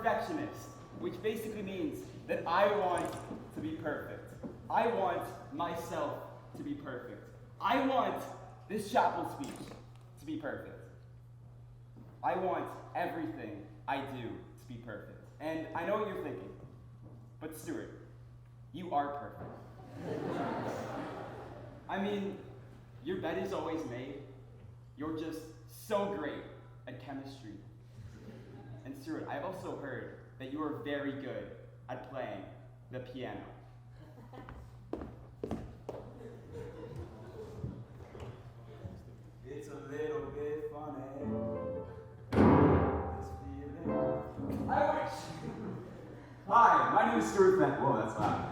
perfectionist, which basically means that I want to be perfect. I want myself to be perfect. I want this chapel speech to be perfect. I want everything I do to be perfect. And I know what you're thinking, but Stewart, you are perfect. I mean, your bed is always made. You're just so great at chemistry. And Stewart, I've also heard that you are very good at playing the piano. It's a little bit funny, this feeling. I wish. Hi, my name is Stewart Fenn. Whoa, that's loud.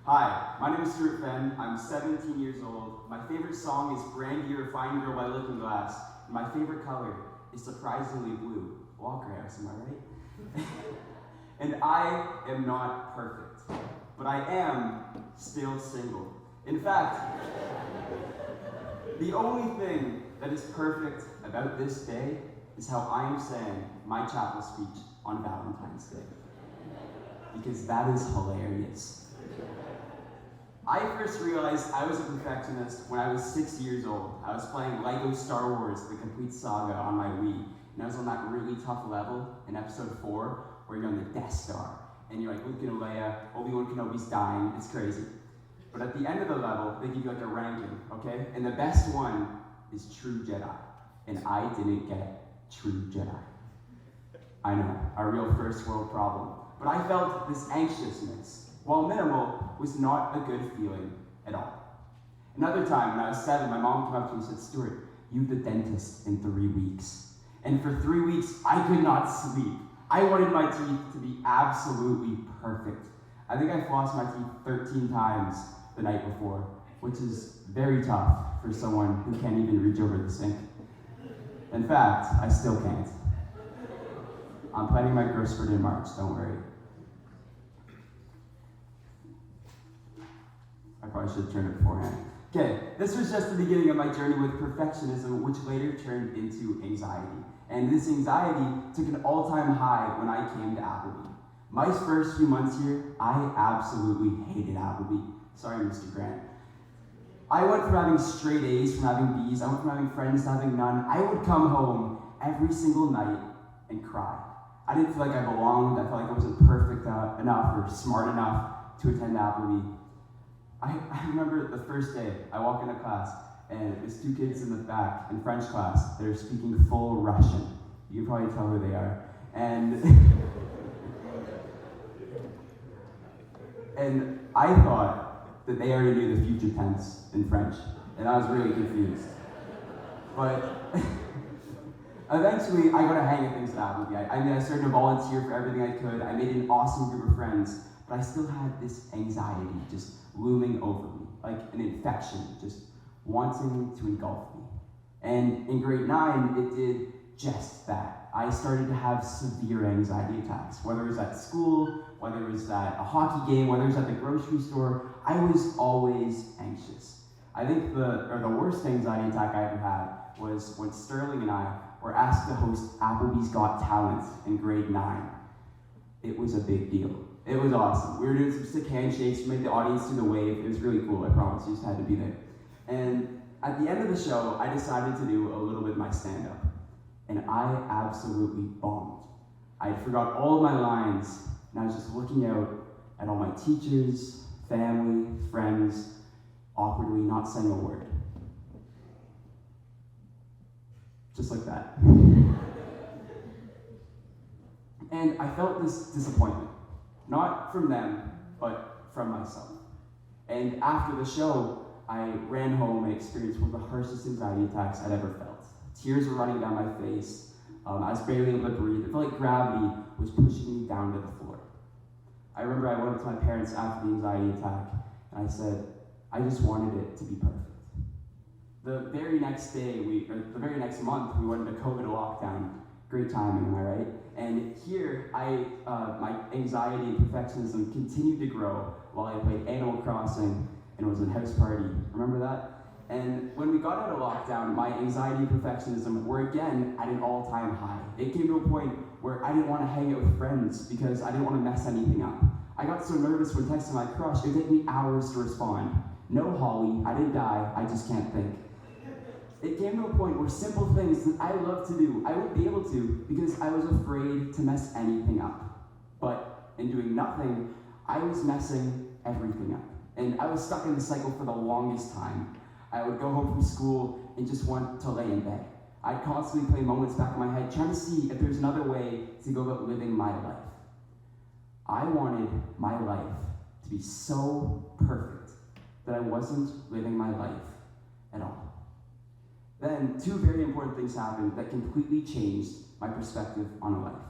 Hi, my name is Stewart Fenn. I'm 17 years old. My favorite song is Brandy or Fine Girl by Looking Glass. And my favorite color is surprisingly blue. Walker House, am I right? And I am not perfect, but I am still single. In fact, the only thing that is perfect about this day is how I am saying my chapel speech on Valentine's Day. Because that is hilarious. I first realized I was a perfectionist when I was 6 years old. I was playing Lego Star Wars, the complete saga on my Wii. And I was on that really tough level in episode 4, where you're on the Death Star. And you're like, Luke and Leia, Obi-Wan Kenobi's dying, it's crazy. But at the end of the level, they give you like a ranking, okay? And the best one is True Jedi. And I didn't get True Jedi. I know, a real first world problem. But I felt this anxiousness, while minimal, was not a good feeling at all. Another time, when I was 7, my mom came up to me and said, Stewart, you have the dentist in 3 weeks. And for 3 weeks, I could not sleep. I wanted my teeth to be absolutely perfect. I think I flossed my teeth 13 times the night before, which is very tough for someone who can't even reach over the sink. In fact, I still can't. I'm planning my growth spurt in March, don't worry. I probably should have turned it beforehand. Okay, this was just the beginning of my journey with perfectionism, which later turned into anxiety. And this anxiety took an all-time high when I came to Appleby. My first few months here, I absolutely hated Appleby. Sorry, Mr. Grant. I went from having straight A's, from having B's, I went from having friends to having none. I would come home every single night and cry. I didn't feel like I belonged. I felt like I wasn't perfect enough or smart enough to attend Appleby. I remember the first day, I walk into class, and there's 2 kids in the back in French class that are speaking full Russian. You can probably tell who they are. And I thought that they already knew the future tense in French, and I was really confused. But eventually, I got a hang of things at Appleby. I started to volunteer for everything I could. I made an awesome group of friends, but I still had this anxiety just looming over me, like an infection, just wanting to engulf me. And in grade 9, it did just that. I started to have severe anxiety attacks, whether it was at school, whether it was at a hockey game, whether it was at the grocery store. I was always anxious. I think the worst anxiety attack I ever had was when Sterling and I were asked to host Applebee's Got Talent in grade 9. It was a big deal. It was awesome. We were doing some sick handshakes, we made the audience do the wave. It was really cool, I promise. You just had to be there. And at the end of the show, I decided to do a little bit of my stand-up. And I absolutely bombed. I forgot all of my lines, and I was just looking out at all my teachers, family, friends, awkwardly not saying a word. Just like that. And I felt this disappointment. Not from them, but from myself. And after the show, I ran home and experienced one of the harshest anxiety attacks I'd ever felt. Tears were running down my face. I was barely able to breathe. It felt like gravity was pushing me down to the floor. I remember I went up to my parents after the anxiety attack, and I said, I just wanted it to be perfect. The very next month, we went into COVID lockdown. Great timing, am I right? And here, my anxiety and perfectionism continued to grow while I played Animal Crossing and was at a house party. Remember that? And when we got out of lockdown, my anxiety and perfectionism were again at an all-time high. It came to a point where I didn't want to hang out with friends because I didn't want to mess anything up. I got so nervous when texting my crush, it would take me hours to respond. No, Holly, I didn't die, I just can't think. It came to a point where simple things that I love to do, I wouldn't be able to because I was afraid to mess anything up. But in doing nothing, I was messing everything up. And I was stuck in the cycle for the longest time. I would go home from school and just want to lay in bed. I'd constantly play moments back in my head, trying to see if there's another way to go about living my life. I wanted my life to be so perfect that I wasn't living my life at all. Then, two very important things happened that completely changed my perspective on life.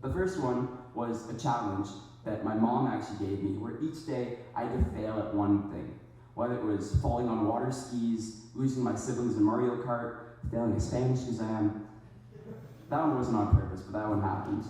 The first one was a challenge that my mom actually gave me, where each day I had to fail at one thing. Whether it was falling on water skis, losing my siblings in Mario Kart, failing a Spanish exam. That one wasn't on purpose, but that one happened.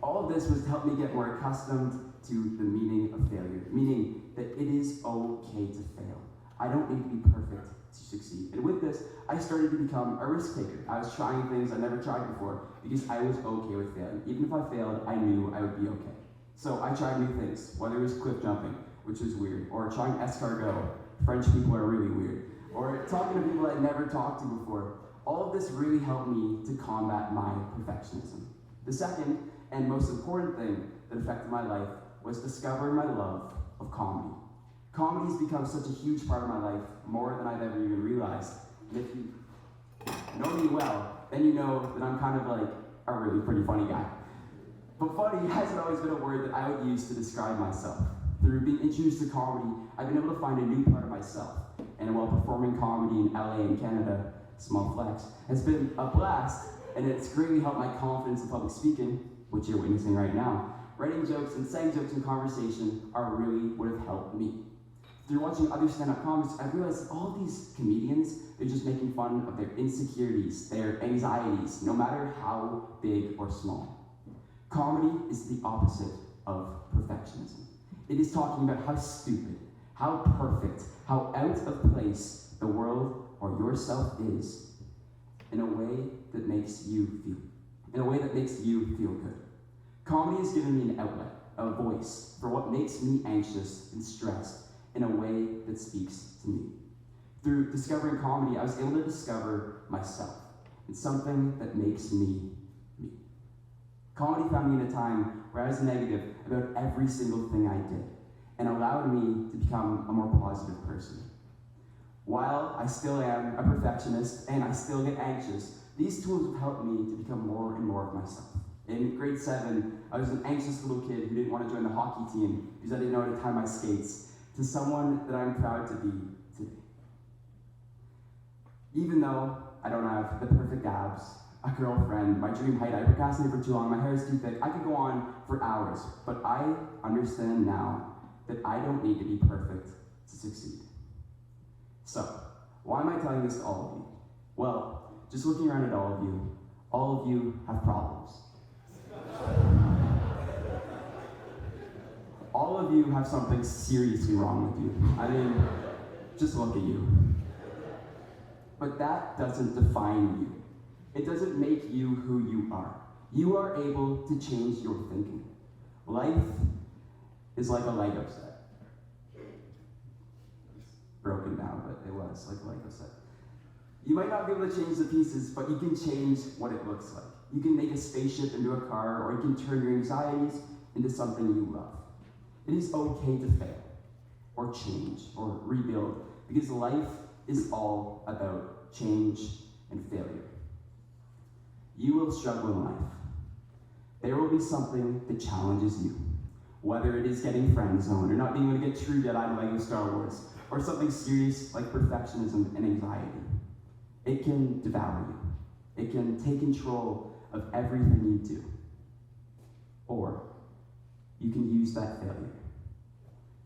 All of this was to help me get more accustomed to the meaning of failure, meaning that it is okay to fail. I don't need to be perfect to succeed. And with this, I started to become a risk taker. I was trying things I never tried before because I was okay with failing. Even if I failed, I knew I would be okay. So I tried new things, whether it was cliff jumping, which was weird, or trying escargot. French people are really weird. Or talking to people I'd never talked to before. All of this really helped me to combat my perfectionism. The second and most important thing that affected my life was discovering my love of comedy. Comedy has become such a huge part of my life, more than I've ever even realized. And if you know me well, then you know that I'm kind of like a really pretty funny guy. But funny hasn't always been a word that I would use to describe myself. Through being introduced to comedy, I've been able to find a new part of myself. And while performing comedy in LA and Canada, small flex, has been a blast, and it's greatly helped my confidence in public speaking, which you're witnessing right now. Writing jokes and saying jokes in conversation are really what have helped me. Through watching other stand-up comics, I've realized that all of these comedians, they're just making fun of their insecurities, their anxieties, no matter how big or small. Comedy is the opposite of perfectionism. It is talking about how stupid, how perfect, how out of place the world or yourself is in a way that makes you feel good. Comedy has given me an outlet, a voice for what makes me anxious and stressed in a way that speaks to me. Through discovering comedy, I was able to discover myself and something that makes me me. Comedy found me in a time where I was negative about every single thing I did and allowed me to become a more positive person. While I still am a perfectionist and I still get anxious, these tools have helped me to become more and more of myself. In grade 7, I was an anxious little kid who didn't want to join the hockey team because I didn't know how to tie my skates, to someone that I'm proud to be today. Even though I don't have the perfect abs, a girlfriend, my dream height, I procrastinated for too long, my hair is too thick, I could go on for hours, but I understand now that I don't need to be perfect to succeed. So, why am I telling this to all of you? Well, just looking around at all of you have problems. All of you have something seriously wrong with you. I mean, just look at you. But that doesn't define you. It doesn't make you who you are. You are able to change your thinking. Life is like a Lego set. It's broken down, but it was like a Lego set. You might not be able to change the pieces, but you can change what it looks like. You can make a spaceship into a car, or you can turn your anxieties into something you love. It is okay to fail, or change, or rebuild, because life is all about change and failure. You will struggle in life. There will be something that challenges you, whether it is getting friend zoned, or not being able to get true Jedi to Lego Star Wars, or something serious like perfectionism and anxiety. It can devour you. It can take control of everything you do. Or you can use that failure,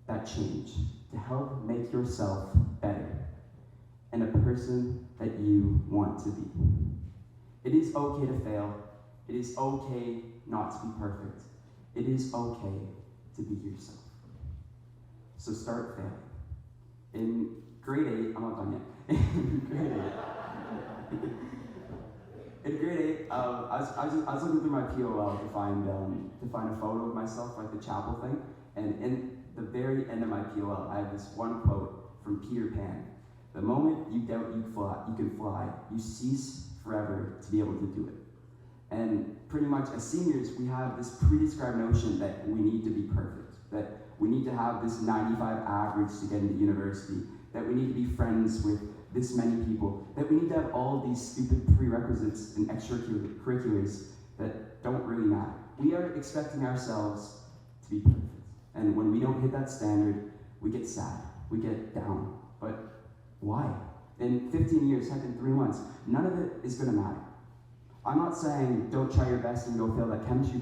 that change, to help make yourself better and a person that you want to be. It is okay to fail. It is okay not to be perfect. It is okay to be yourself. So start failing. In grade 8, I'm not done yet. In grade 8, In grade 8, I was looking through my POL to find a photo of myself, like the chapel thing, and in the very end of my POL, I have this one quote from Peter Pan. The moment you doubt you can fly, you cease forever to be able to do it. And pretty much as seniors, we have this pre-described notion that we need to be perfect, that we need to have this 95 average to get into university, that we need to be friends with this many people, that we need to have all of these stupid prerequisites and extracurriculars that don't really matter. We are expecting ourselves to be perfect. And when we don't hit that standard, we get sad, we get down. But why? In 15 years, heck, in 3 months, none of it is gonna matter. I'm not saying don't try your best and go fail that chemistry